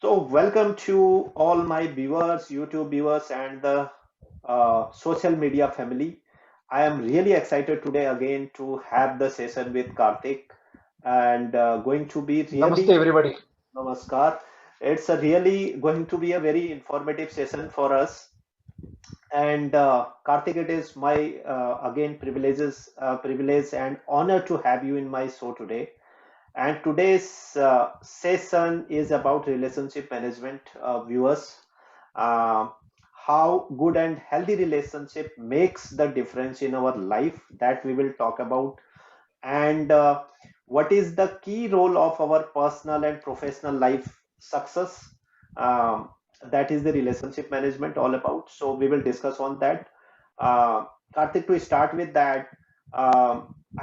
So, welcome to all my viewers, YouTube viewers, and the social media family. I am really excited today again to have the session with Karthik and going to be Namaste, really everybody. namaskar. It's a really going to be a very informative session for us. And Karthik, it is my again privilege and honor to have you in my show today. And today's session is about relationship management, viewers. Uh, how good and healthy relationship makes the difference in our life that we will talk about, and what is the key role of our personal and professional life success. Um, that is the relationship management all about. So we will discuss on that. Karthik, to start with that,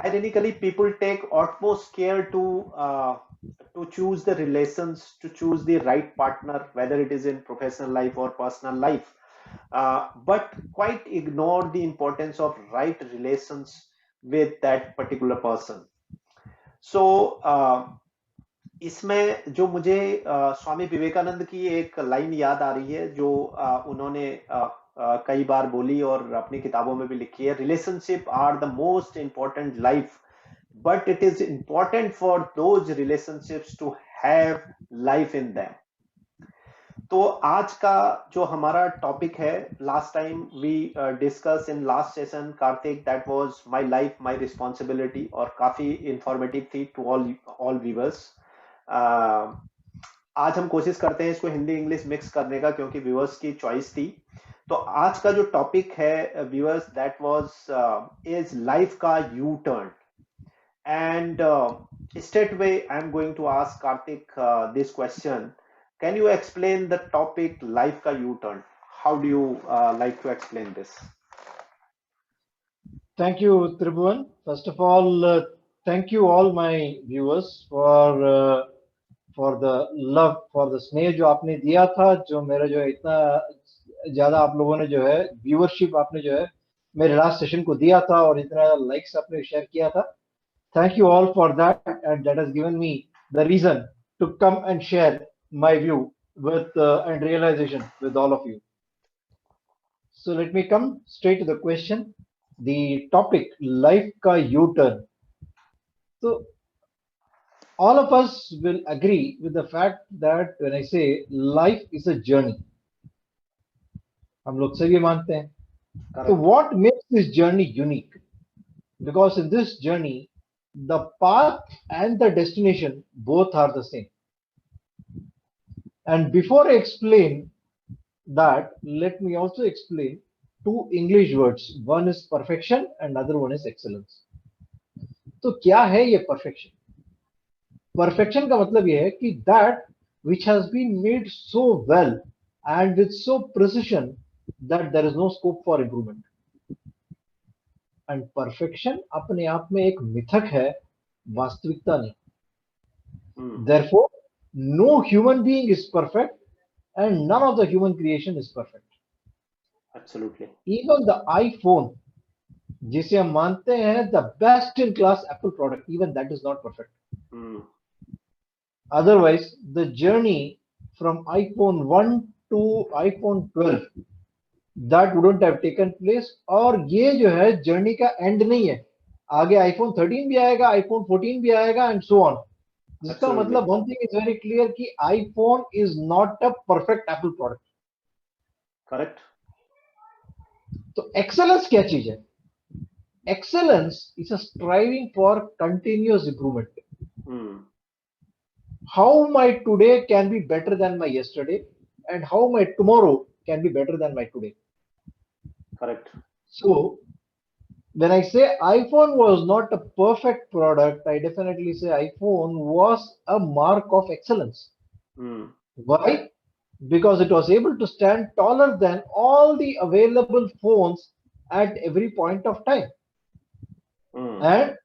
ironically, people take utmost care to choose the relations, to choose the right partner, whether it is in professional life or personal life, but quite ignore the importance of right relations with that particular person. So इसमें जो मुझे स्वामी विवेकानंद की एक line याद आ रही है जो उन्होंने कई बार बोली और अपनी किताबों में भी लिखी है, relationship are the most important life, but it is important for those relationships to have life in them. तो आज का जो हमारा टॉपिक है, last time we discuss in last session Kartik, that was my life my responsibility, और काफी informative थी to all all viewers. आज हम कोशिश करते हैं इसको हिंदी इंग्लिश मिक्स करने का क्योंकि व्यूअर्स की चॉइस थी. तो आज का जो टॉपिक है viewers, that was is life का U turn. And straight away, I'm going to ask Karthik this question. Can you explain the topic life ka U-turn? How do you like to explain this? Thank you, Tribhuvan. First of all, thank you all my viewers for the love, for the स्नेह जो आपने दिया था, जो मेरा जो है इतना ज्यादा आप लोगों ने जो है व्यूअरशिप आपने जो है मेरे लास्ट सेशन को दिया था और इतना लाइक्स आपने शेयर किया था. Thank you all for that, and that has given me the reason to come and share my view with and realization with all of you. So let me come straight to the question. The topic life ka U-turn. So all of us will agree with the fact that when I say life is a journey, हम लोग सभी मानते हैं. So Correct. what makes this journey unique? Because in this journey, the path and the destination both are the same. And before I explain that, let me also explain two English words. One is perfection and other one is excellence. तो क्या है ये perfection? Perfection का मतलब ये है कि that which has been made so well and with so precision that there is no scope for improvement. And perfection अपने आप में एक मिथक है, वास्तविकता नहीं. Therefore, no human being is perfect and none of the human creation is perfect. Absolutely. Even the iPhone, जिसे हम मानते हैं the best in class Apple product, even that is not perfect. Otherwise, the journey from iPhone 1 to iPhone 12 that wouldn't have taken place. और ये जो है journey का and नहीं है, आगे iPhone 13 भी आएगा, iPhone 14 भी आएगा and so on. जिसका Absolutely. मतलब one thing is very clear कि iPhone is not a perfect Apple product. Correct. तो excellence क्या चीज है? Excellence is a striving for continuous improvement. How my today can be better than my yesterday, and how my tomorrow can be better than my today. Correct. So when I say iPhone was not a perfect product, I definitely say iPhone was a mark of excellence. Why? Because it was able to stand taller than all the available phones at every point of time. And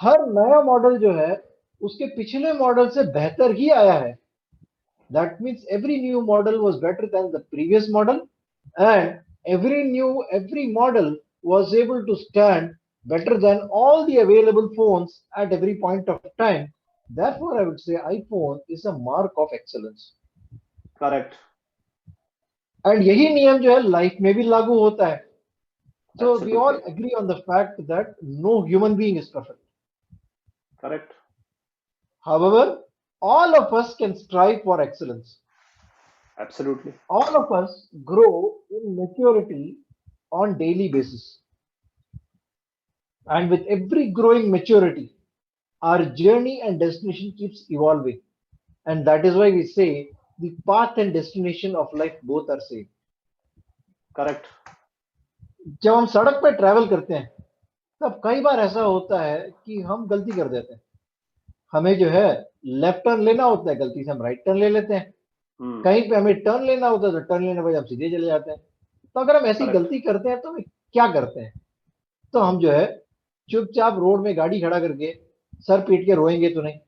हर नया model जो है उसके पिछले model से बेहतर ही आया है. That means every new model was better than the previous model, and every model was able to stand better than all the available phones at every point of time. Therefore, I would say iPhone is a mark of excellence. Correct, and यही नियम जो है life में भी लागू होता है. So we all absolutely, agree on the fact that no human being is perfect. Correct, However, all of us can strive for excellence. Absolutely, All of us grow in maturity on daily basis. And with every growing maturity, our journey and destination keeps evolving. And that is why we say the path and destination of life both are same. Correct, जब हम सड़क पर travel करते हैं तब कई बार ऐसा होता है कि हम गलती कर देते हैं. हमें जो है लेफ्ट टर्न लेना होता है, गलती से हम राइट टर्न ले लेते हैं. कहीं पे हमें टर्न लेना होता है तो टर्न लेने पर हम सीधे चले जाते हैं. तो अगर हम ऐसी करेक्ट, गलती करते हैं तो हम क्या करते हैं? तो हम जो है चुपचाप रोड में गाड़ी खड़ा करके सर पीट के रोएंगे तो नहीं.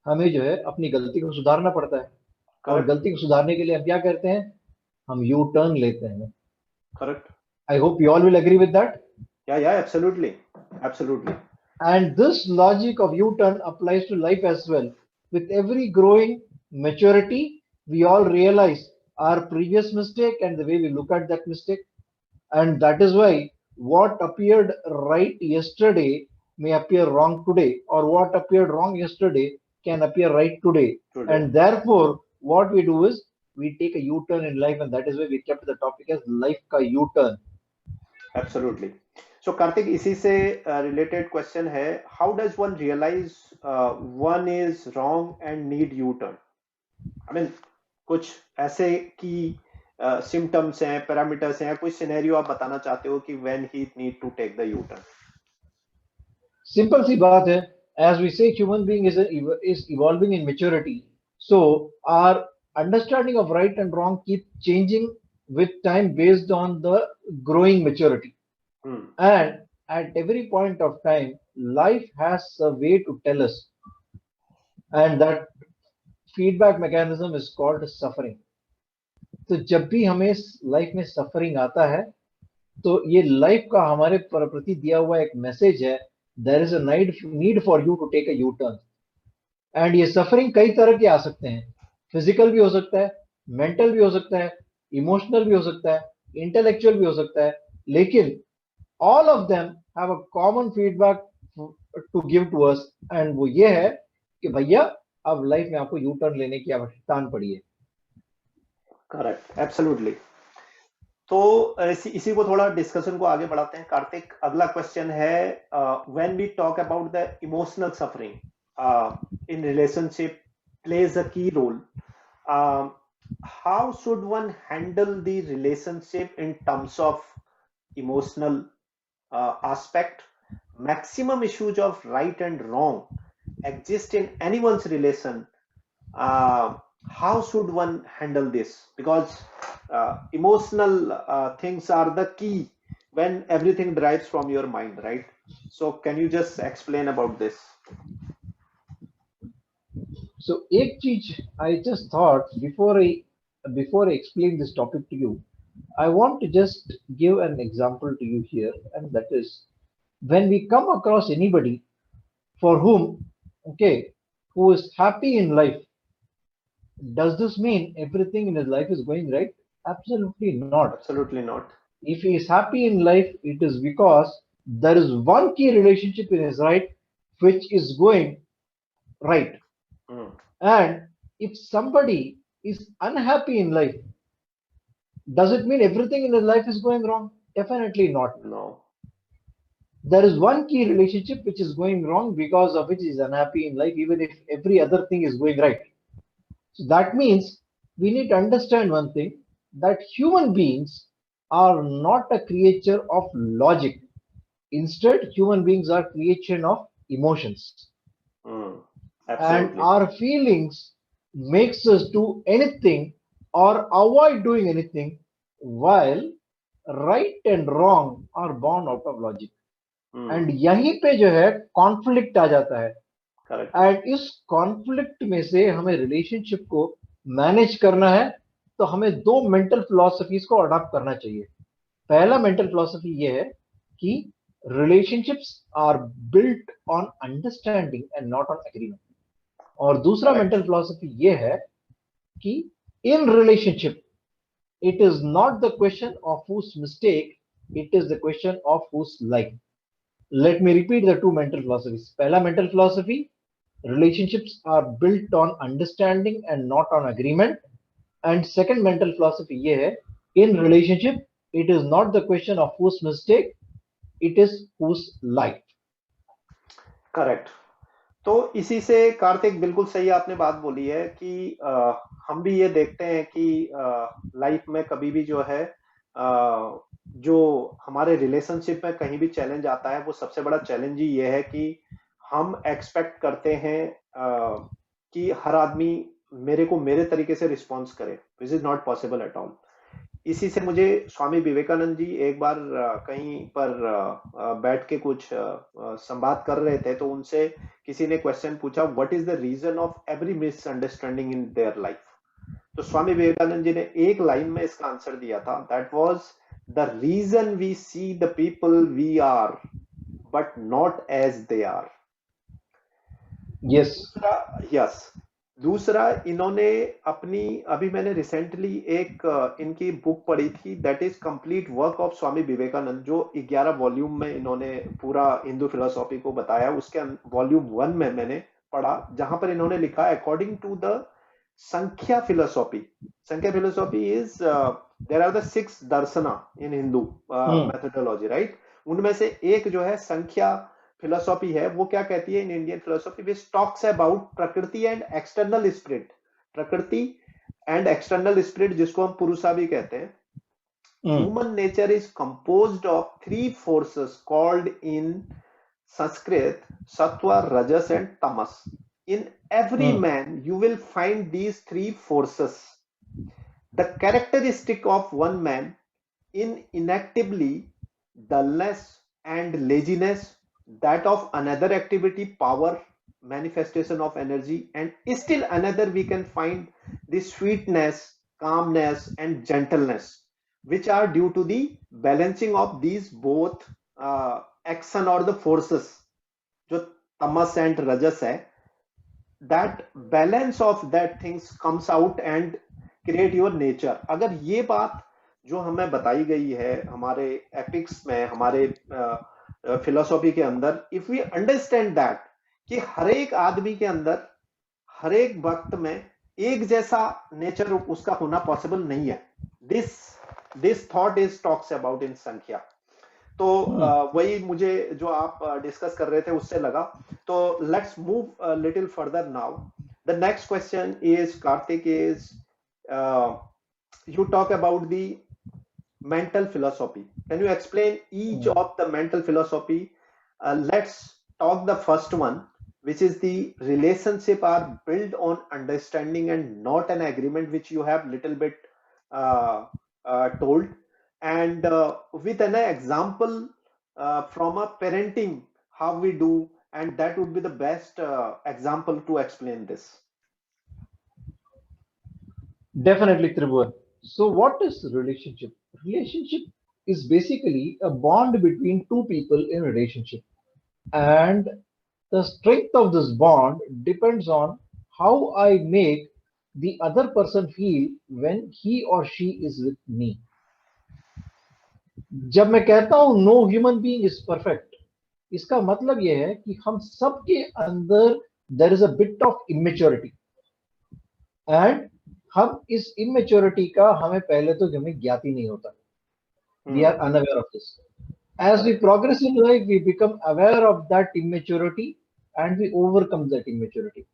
हमें जो है अपनी गलती को सुधारना पड़ता है. और करेक्ट, गलती को सुधारने के लिए हम क्या करते हैं? हम यू टर्न लेते हैं. Correct, I hope you all will agree with that. Yeah absolutely, absolutely, And this logic of U-turn applies to life as well. With every growing maturity, we all realize our previous mistake and the way we look at that mistake. And that is why what appeared right yesterday may appear wrong today, or what appeared wrong yesterday can appear right today. Today, And therefore, what we do is we take a U-turn in life, and that is why we kept the topic as life ka U-turn. Absolutely. So Kartik, इसी से related question है, how does one realise one is wrong and need U turn? I mean, कुछ ऐसे की symptoms हैं, parameters हैं, कोई scenario आप बताना चाहते हो कि when he need to take the U turn? Simple सी बात है. As we say, human being is evolving in maturity. So our understanding of right and wrong keep changing with time based on the growing maturity. And at every point of time, life has a way to tell us, and that feedback mechanism is called suffering. तो जब भी हमें life में suffering आता है तो ये life का हमारे प्रति दिया हुआ एक मैसेज है. There is a need for you to take a U turn. And ये सफरिंग कई तरह के आ सकते हैं. फिजिकल भी हो सकता है, मेंटल भी हो सकता है, इमोशनल भी हो सकता है, इंटेलेक्चुअल भी हो सकता है. लेकिन all of them have a common feedback to give to us, and वो ये है कि भैया अब लाइफ में आपको यू टर्न लेने की आवश्यकता पड़ी है. Correct, absolutely. तो इसी को थोड़ा डिस्कशन को आगे बढ़ाते हैं. कार्तिक, अगला क्वेश्चन है, when we talk about the emotional suffering in relationship plays a key role, how should one handle the relationship in terms of emotional aspect? Maximum issues of right and wrong exist in anyone's relation. How should one handle this? Because emotional things are the key when everything derives from your mind, right? So can you just explain about this? So एक चीज I just thought before I explain this topic to you, I want to just give an example to you here, and that is when we come across anybody for whom, okay, who is happy in life, does this mean everything in his life is going right? Absolutely not. Absolutely not. If he is happy in life, it is because there is one key relationship in his life which is going right. And if somebody is unhappy in life, does it mean everything in his life is going wrong? Definitely not. No. There is one key relationship which is going wrong, because of which he is unhappy in life, even if every other thing is going right. So that means we need to understand one thing, that human beings are not a creature of logic. Instead, human beings are creation of emotions. And Absolutely. our feelings makes us do anything or avoid doing anything, while right and wrong are born out of logic. And यहीं पे जो है conflict आ जाता है. Correct. And इस conflict में से हमें रिलेशनशिप को मैनेज करना है, तो हमें दो मेंटल फिलॉसफीज को अडॉप्ट करना चाहिए. पहला मेंटल फिलॉसफी ये है कि relationships are built on understanding and not on agreement. और दूसरा Correct. मेंटल फिलॉसफी ये है कि in relationship it is not the question of whose mistake, it is the question of whose life. Let me repeat the two mental philosophies. Pehla mental philosophy, relationships are built on understanding and not on agreement. And second mental philosophy ये है, in relationship it is not the question of whose mistake, it is whose life. Correct. तो इसी से कार्तिक बिल्कुल सही आपने बात बोली है कि हम भी ये देखते हैं कि लाइफ में कभी भी जो है जो हमारे रिलेशनशिप में कहीं भी चैलेंज आता है, वो सबसे बड़ा चैलेंज ही ये है कि हम एक्सपेक्ट करते हैं कि हर आदमी मेरे को मेरे तरीके से रिस्पॉन्स करे, which is not possible at all. इसी से मुझे स्वामी विवेकानंद जी एक बार कहीं पर बैठ के कुछ संवाद कर रहे थे, तो उनसे किसी ने क्वेश्चन पूछा, what is the reason of every misunderstanding in their life. तो स्वामी विवेकानंद जी ने एक लाइन में इसका आंसर दिया था, that was the reason we see the people we are but not as they are. Yes yes. दूसरा, इन्होंने अपनी, अभी मैंने रिसेंटली एक इनकी बुक पढ़ी थी, that is complete work of Swami Vivekananda, जो 11 वॉल्यूम में इन्होंने पूरा हिंदू फिलोसॉफी को बताया। उसके वॉल्यूम 1 में मैंने पढ़ा, जहां पर इन्होंने लिखा, according to the Sankhya philosophy, Sankhya philosophy is there are the 6 darshana in Hindu methodology, right. उनमें से एक जो है संख्या फिलोसॉफी है, वो क्या कहती है in Indian philosophy, which talks about प्रकृति एंड एक्सटर्नल स्पिरिट, प्रकृति एंड एक्सटर्नल स्पिरिट, जिसको हम पुरुषा भी कहते हैं। Human nature is composed of 3 forces called in Sanskrit सत्व, रजस and Tamas. In every man you will find these 3 forces. The characteristic of one man in inactivity, dullness and laziness, that of another activity, power, manifestation of energy, and still another we can find the sweetness, calmness and gentleness, which are due to the balancing of these both action or the forces, जो तमस and rajas है, that balance of that things comes out and create your nature। अगर ये बात जो हमें बताई गई है हमारे एपिक्स में, हमारे फिलोसॉफी के अंदर, इफ वी अंडरस्टैंड दैट कि हर एक आदमी के अंदर हर एक वक्त में एक जैसा नेचर उसका होना पॉसिबल नहीं है, this thought is talks about in संख्या। तो वही मुझे जो आप डिस्कस कर रहे थे उससे लगा। तो let's move little further now. The next question is, Kartik, is you talk about the mental philosophy, can you explain each of the mental philosophy? Let's talk the first one, which is the relationship are built on understanding and not an agreement, which you have little bit told, and with an example from a parenting, how we do, and that would be the best example to explain this. Definitely, Tribhuvan. So what is relationship? Relationship is basically a bond between two people in a relationship, and the strength of this bond depends on how I make the other person feel when he or she is with me. जब मैं कहता हूं no human being is perfect, इसका मतलब यह है कि हम सबके अंदर there is a bit of immaturity, and हम इस इमेच्योरिटी का हमें पहले तो हमें ज्ञात ही नहीं होता, we are unaware of this. As we progress in life, we become aware of that immaturity and we overcome that immaturity.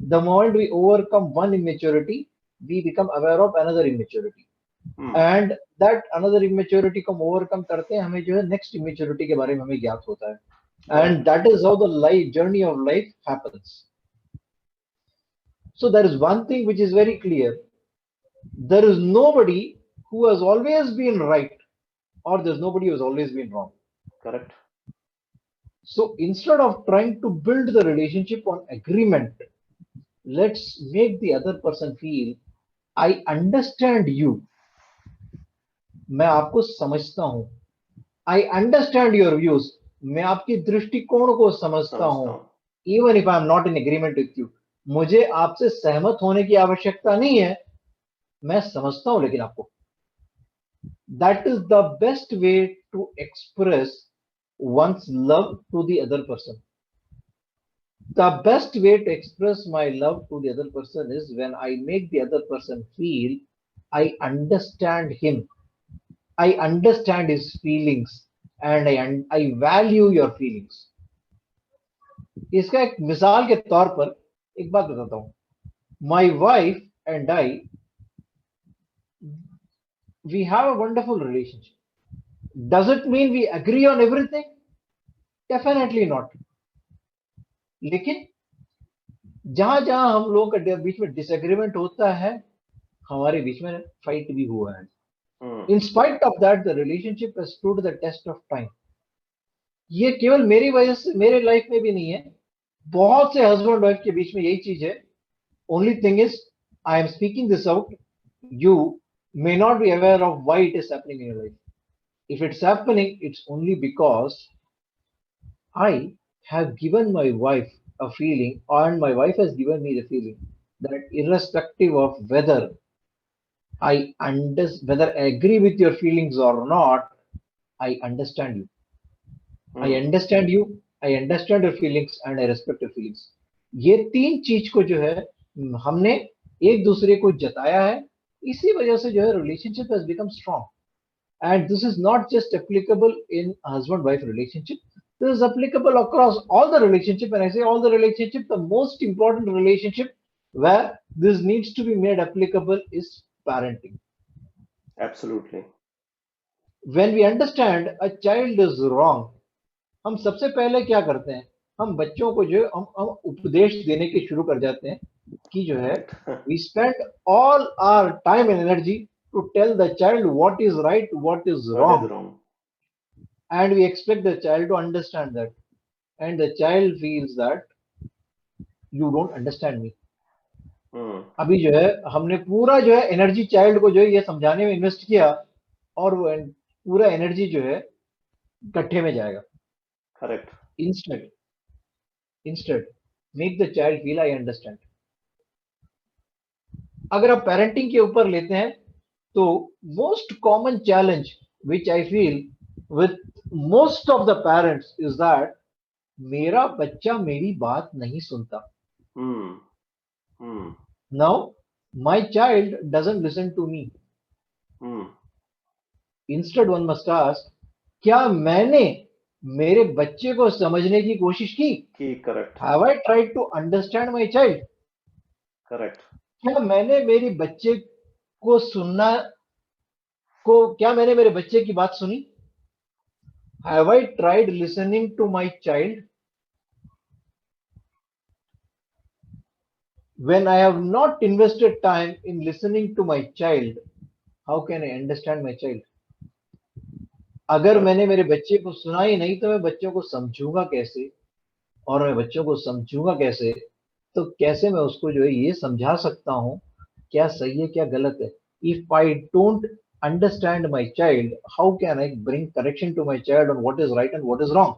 The moment we overcome one immaturity, we become aware of another immaturity. And that another immaturity को overcome करते हैं हमें जो है next immaturity के बारे में हमें ज्ञात होता है. And that is how the life journey of life happens. So there is one thing which is very clear. There is nobody who has always been right, or there's nobody who has always been wrong. Correct. So instead of trying to build the relationship on agreement, let's make the other person feel, I understand you. मैं आपको समझता हूं. I understand your views. मैं आपकी दृष्टिकोण को समझता हूं. Even if I am not in agreement with you. मुझे आपसे सहमत होने की आवश्यकता नहीं है, मैं समझता हूं लेकिन आपको, that is the best way to express one's love to the other person. The best way to express my love to the other person is when I make the other person feel I understand him, I understand his feelings, and I value your feelings. इसका एक मिसाल के तौर पर एक बात बताता हूं. My wife and I, we have a wonderful relationship. Does it mean we agree on everything? Definitely not. लेकिन जहां जहां हम लोगों के बीच में डिसएग्रीमेंट होता है, हमारे बीच में फाइट भी हुआ है. In spite of that, the relationship has stood the test of time. ये केवल मेरी वजह से, मेरे लाइफ में भी नहीं है, बहुत से हस्बैंड वाइफ के बीच में यही चीज है. Only thing is, I am speaking this out. You may not be aware of why it is happening in your life. If it's happening, it's only because I have given my wife a feeling, and my wife has given me the feeling that irrespective of whether whether I agree with your feelings or not, I understand you. I understand you, I understand your feelings, and I respect your feelings. ये तीन चीज को जो है हमने एक दूसरे को जताया है, इसी वजह से जो है relationship has become strong. And this is not just applicable in husband-wife relationship. This is applicable across all the relationship. And I say all the relationship, the most important relationship where this needs to be made applicable is parenting. Absolutely. When we understand a child is wrong, हम सबसे पहले क्या करते हैं, हम बच्चों को जो हम उपदेश देने के शुरू कर जाते हैं कि जो है we spend all our time and energy to tell the child what is right, what is wrong. And we expect the child to understand that, and the child feels that you don't understand me. अभी जो है हमने पूरा जो है energy child को जो है ये समझाने में इन्वेस्ट किया, और वो पूरा एनर्जी जो है गड्ढे में जाएगा. Correct. Instead make the child feel I understand. अगर आप पेरेंटिंग के ऊपर लेते हैं तो most common challenge which I feel with most of the parents is that मेरा बच्चा मेरी बात नहीं सुनता. Now my child doesn't listen to me. Instead one must ask, क्या मैंने मेरे बच्चे को समझने की कोशिश की? Correct. Have I tried to understand my child? Correct. क्या मैंने मेरे बच्चे को सुनना क्या मैंने मेरे बच्चे की बात सुनी? Have I tried listening to my child? When I have not invested time in listening to my child, how can I understand my child? अगर मैंने मेरे बच्चे को सुना ही नहीं तो मैं बच्चों को समझूंगा कैसे, और मैं बच्चों को समझूंगा कैसे तो कैसे मैं उसको जो है ये समझा सकता हूं क्या सही है क्या गलत है. If I don't understand my child, how can I bring correction to my child on what is right and what is wrong?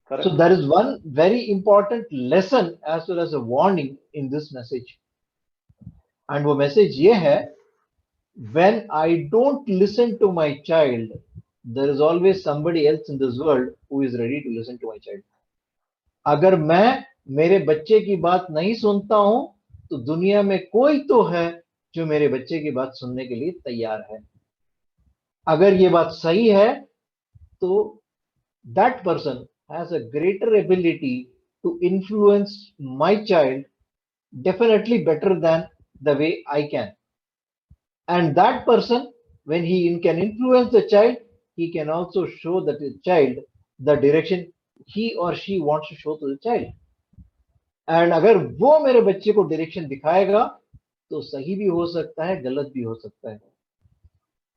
Correct. So there is one very important lesson as well as a warning in this message, and वो message ये है, when I don't listen to my child, there is always somebody else in this world who is ready to listen to my child. अगर मैं मेरे बच्चे की बात नहीं सुनता हूं तो दुनिया में कोई तो है जो मेरे बच्चे की बात सुनने के लिए तैयार है. अगर ये बात सही है तो that person has a greater ability to influence my child definitely better than the way I can. And that person, when he can influence the child, he can also show the child the direction he or she wants to show to the child. And अगर वो मेरे बच्चे को direction दिखाएगा तो सही भी हो सकता है, गलत भी हो सकता है.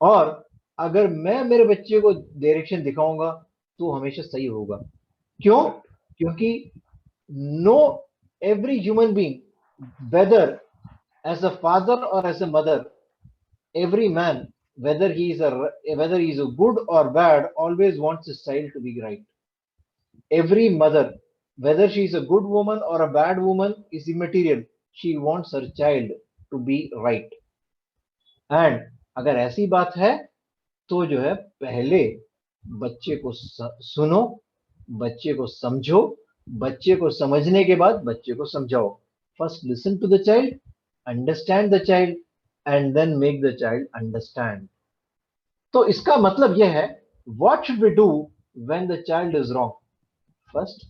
और अगर मैं मेरे बच्चे को डायरेक्शन दिखाऊंगा तो हमेशा सही होगा. क्यों? क्योंकि no every human being, whether as a father और as a mother, every man, whether he is a good or bad, always wants his child to be right. Every mother, whether she is a good woman or a bad woman, is immaterial. She wants her child to be right. And अगर ऐसी बात है तो जो है पहले बच्चे को सुनो, बच्चे को समझो, बच्चे को समझने के बाद बच्चे को समझाओ। First listen to the child, understand the child, and then make the child understand. तो इसका मतलब यह है, what should we do when the child is wrong? First,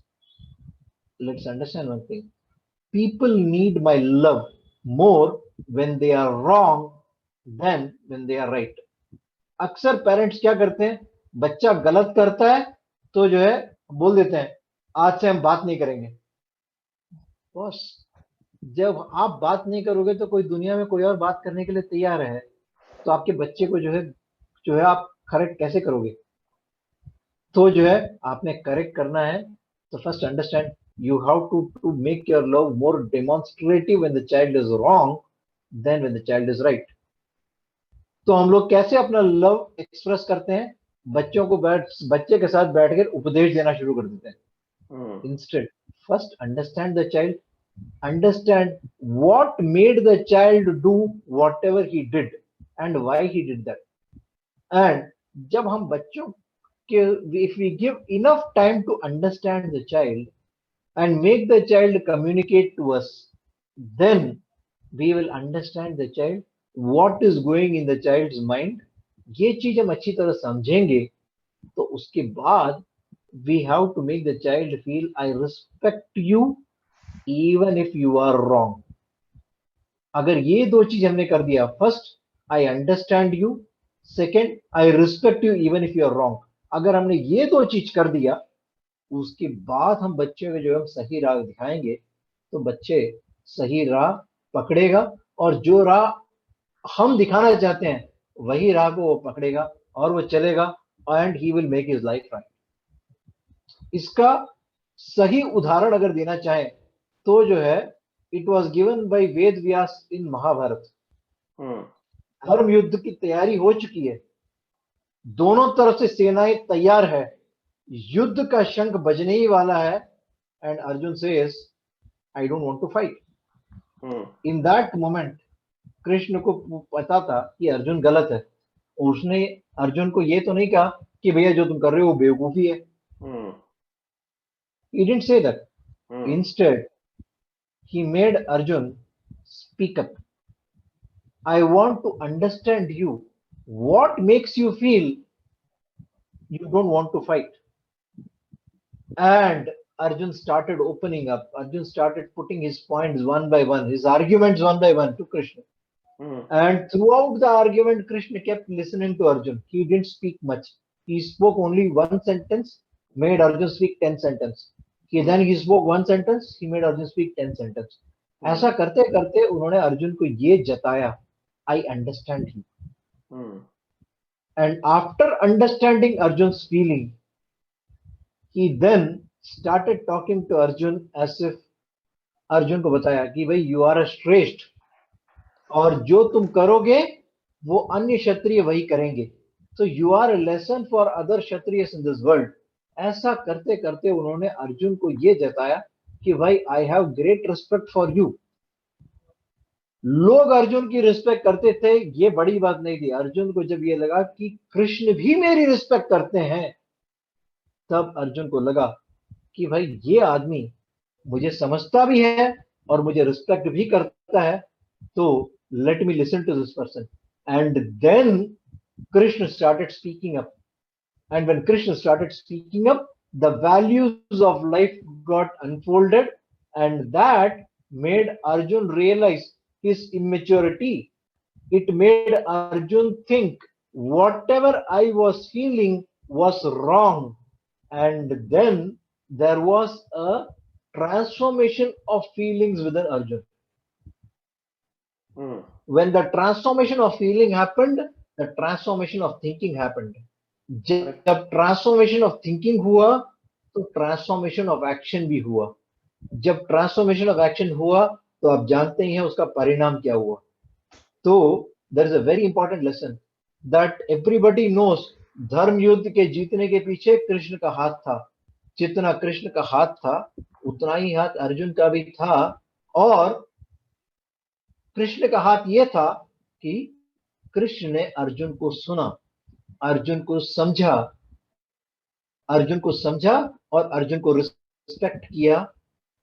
let's understand one thing, people need my love more when they are wrong than when they are right. अक्सर parents क्या करते हैं, बच्चा गलत करता है तो जो है बोल देते हैं आज से हम बात नहीं करेंगे। बॉस, जब आप बात नहीं करोगे तो कोई दुनिया में कोई और बात करने के लिए तैयार है, तो आपके बच्चे को जो है आप करेक्ट कैसे करोगे? तो जो है आपने करेक्ट करना है, तो first understand, you have to make your love more demonstrative when the child is wrong than when the child is right. तो हम लोग कैसे अपना लव एक्सप्रेस करते हैं? बच्चे के साथ बैठकर उपदेश देना शुरू कर देते हैं। Instead, first understand the child, understand what made the child do whatever he did and why he did that. And जब हम बच्चों के, if we give enough time to understand the child and make the child communicate to us, then we will understand the child, what is going in the child's mind। ये चीज हम अच्छी तरह समझेंगे तो उसके बाद we have to make the child feel I respect you even if you are wrong। अगर ये दो चीज हमने कर दिया, first I understand you, second I respect you even if you are wrong, अगर हमने ये दो चीज कर दिया, उसके बाद हम बच्चे को जो हम सही राह दिखाएंगे तो बच्चे सही राह पकड़ेगा, और जो राह हम दिखाना चाहते हैं वही राह को वो पकड़ेगा और वो चलेगा, and he will make his life right. इसका सही उदाहरण अगर देना चाहे तो जो है, it was given by Ved Vyas इन महाभारत। धर्म युद्ध की तैयारी हो चुकी है, दोनों तरफ से सेनाएं तैयार है, युद्ध का शंख बजने ही वाला है, and Arjun says I don't want to fight. In that moment Krishna को पता था कि अर्जुन गलत है, उसने अर्जुन को ये तो नहीं कहा कि भैया जो तुम कर रहे हो वो बेवकूफी है। He didn't say that. Instead, he made Arjun speak up. I want to understand you. What makes you feel you don't want to fight? And Arjun started opening up. Arjun started putting his points one by one, his arguments one by one to Krishna. And throughout the argument, Krishna kept listening to Arjun. He didn't speak much. He spoke only one sentence, made Arjun speak 10 sentences. Then he spoke one sentence, he made Arjun speak 10 sentences. ऐसा करते करते उन्होंने अर्जुन को ये जताया, I understand you. And after understanding Arjun's feeling, he then started talking to Arjun as if Arjun को बताया कि भाई you are a श्रेष्ठ, और जो तुम करोगे वो अन्य क्षत्रिय वही करेंगे, so you are a lesson for other kshatriyas in this world। ऐसा करते करते उन्होंने अर्जुन को ये जताया कि भाई I have great respect for you. लोग अर्जुन की रिस्पेक्ट करते थे, ये बड़ी बात नहीं थी। अर्जुन को जब ये लगा कि कृष्ण भी मेरी रिस्पेक्ट करते हैं, तब अर्जुन को लगा कि भाई ये आदमी मुझे समझता भी है और मुझे रिस्पेक्ट भी करता है, तो let me listen to this person. And then Krishna started speaking up, and when Krishna started speaking up, the values of life got unfolded, and that made Arjun realize his immaturity. It made Arjun think whatever I was feeling was wrong, and then there was a transformation of feelings within Arjun. When the transformation of feeling happened, the transformation of thinking happened. जब transformation of thinking हुआ तो transformation of action भी हुआ। जब transformation of action हुआ तो आप जानते ही हैं उसका परिणाम क्या हुआ। तो there is a very important lesson that everybody knows, dharma yuddha के जीतने के पीछे कृष्ण का हाथ था। जितना कृष्ण का हाथ था उतना ही हाथ अर्जुन का भी था, और कृष्ण का हाथ ये था कि कृष्ण ने अर्जुन को सुना, अर्जुन को समझा, अर्जुन को समझा और अर्जुन को रिस्पेक्ट किया,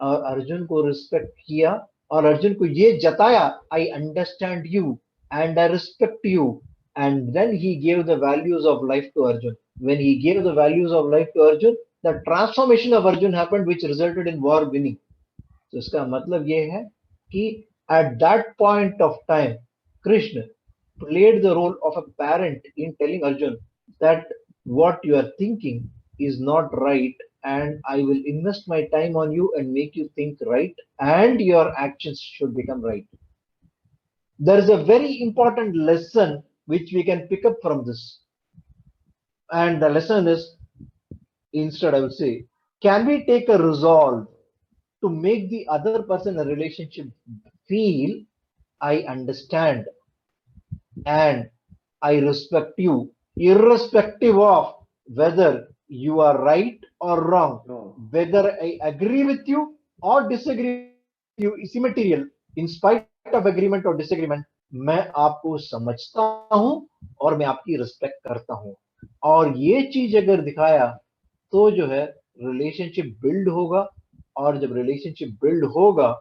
और अर्जुन को रिस्पेक्ट किया और अर्जुन को ये जताया, I understand you and I respect you, and then he gave the values of life to Arjun. When he gave the values of life to Arjun, the transformation of Arjun happened, which resulted in war winning. तो इसका मतलब ये है कि at that point of time, Krishna played the role of a parent in telling Arjun that what you are thinking is not right, and I will invest my time on you and make you think right, and your actions should become right. There is a very important lesson which we can pick up from this, and the lesson is, instead I will say, can we take a resolve to make the other person in a relationship feel, I understand and I respect you, irrespective of whether you are right or wrong, No. whether I agree with you or disagree with you is immaterial. In spite of agreement or disagreement, मैं आपको समझता हूं और मैं आपकी respect करता हूं. और ये चीज अगर दिखाया तो जो है रिलेशनशिप बिल्ड होगा, और जब रिलेशनशिप बिल्ड होगा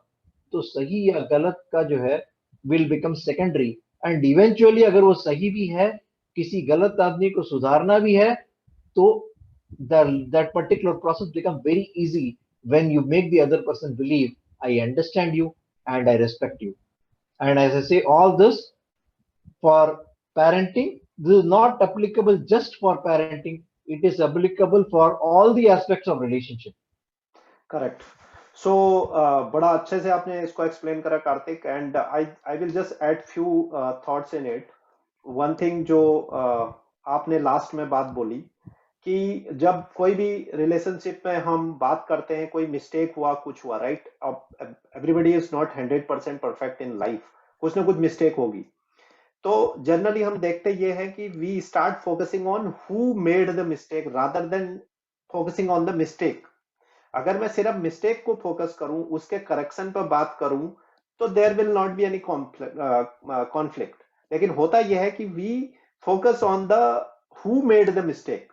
तो सही या गलत का जो है will become secondary, and eventually अगर वो सही भी है, किसी गलत आदमी को सुधारना भी है, तो that particular process become very easy when you make the other person believe, I understand you and I respect you. And as I say, all this for parenting, this is not applicable just for parenting, it is applicable for all the aspects of relationship. Correct. So बड़ा अच्छे से आपने इसको explain करा Kartik, and I will just add few thoughts in it. One thing जो आपने last में बात बोली कि जब कोई भी रिलेशनशिप में हम बात करते हैं, कोई मिस्टेक हुआ, कुछ हुआ, राइट? अब everybody is not 100% perfect in life, कुछ ना कुछ मिस्टेक होगी. तो जनरली हम देखते ये है कि we start focusing on who made the mistake rather than focusing on the mistake. अगर मैं सिर्फ मिस्टेक को फोकस करूं, उसके करेक्शन पर बात करूं, तो there will not be any conflict. लेकिन होता यह है कि we focus on the who made the mistake.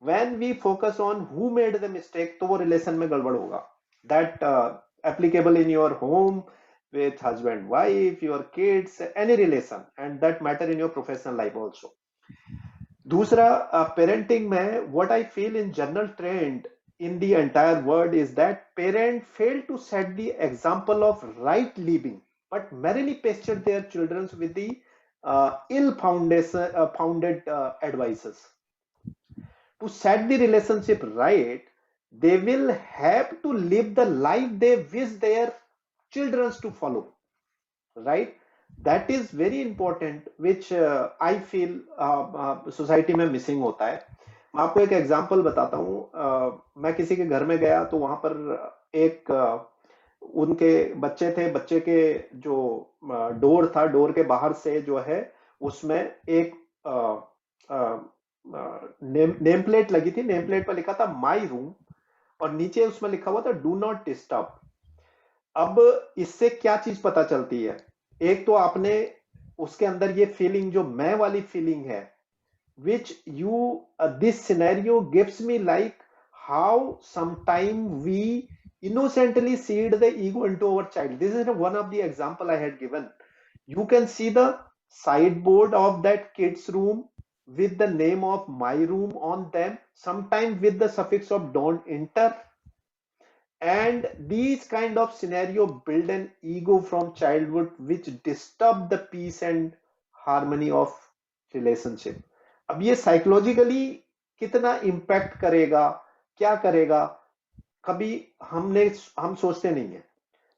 When we focus on who made the mistake, तो वो रिलेशन में गड़बड़ होगा. That applicable in your home with husband wife, your kids, any relation, and that matter in your professional life also. दूसरा, parenting में what I feel in general trend in the entire world is that parents fail to set the example of right living, but merely pester their children with the founded advices. To set the relationship right, they will have to live the life they wish their children to follow, right? That is very important, which I feel society में missing होता है. मैं आपको एक example बताता हूँ. मैं किसी के घर में गया तो वहां पर एक उनके बच्चे थे. बच्चे के जो डोर था, डोर के बाहर से जो है उसमें एक नेम प्लेट लगी थी. नेम प्लेट पर लिखा था माई रूम, और नीचे उसमें लिखा हुआ था डू नॉट डिस्टर्ब. अब इससे क्या चीज पता चलती है? एक तो आपने उसके अंदर ये फीलिंग, जो मैं वाली फीलिंग है, which you this scenario gives me like how sometime we innocently seed the ego into our child. This is one of the example I had given. You can see the sideboard of that kid's room with the name of my room on them, sometime with the suffix of don't enter. And these kind of scenario build an ego from childhood which disturb the peace and harmony of relationship. अब ये psychologically कितना impact करेगा, क्या करेगा, कभी हम सोचते नहीं है.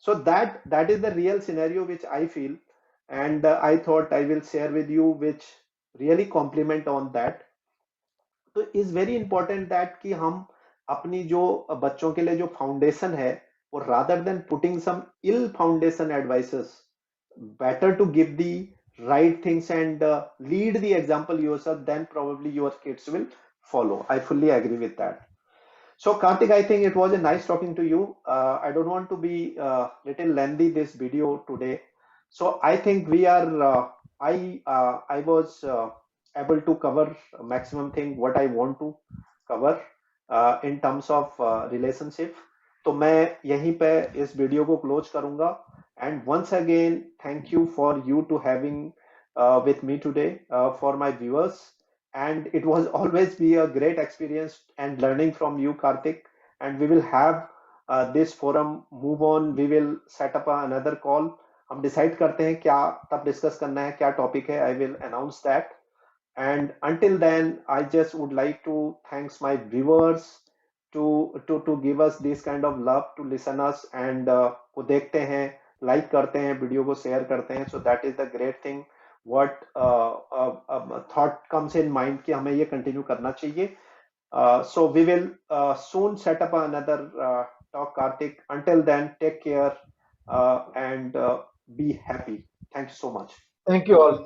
So that is the real scenario which I feel, and I thought I will share with you which really complement on that. तो इज वेरी इंपॉर्टेंट दैट कि हम अपनी जो बच्चों के लिए जो फाउंडेशन है, वो rather than putting some ill foundation advices, better to give the right things and lead the example yourself, then probably your kids will follow. I fully agree with that. So Karthik, I think it was a nice talking to you. I don't want to be little lengthy this video today, so I think we are I was able to cover maximum thing what I want to cover in terms of relationship. तो मैं यहीं पे इस video को close करूंगा. And once again, thank you for you to having with me today for my viewers. And it was always be a great experience and learning from you, Karthik. And we will have this forum move on. We will set up another call. हम decide करते हैं क्या तब discuss करना है, क्या topic है. I will announce that. And until then, I just would like to thanks my viewers to give us this kind of love to listen us and को देखते हैं, लाइक करते हैं, वीडियो को शेयर करते हैं. So that is the great thing. What thought comes in mind कि हमें ये कंटिन्यू करना चाहिए. So we will soon set up another talk, Karthik. Until then, take care and be happy. Thank you so much. Thank you all.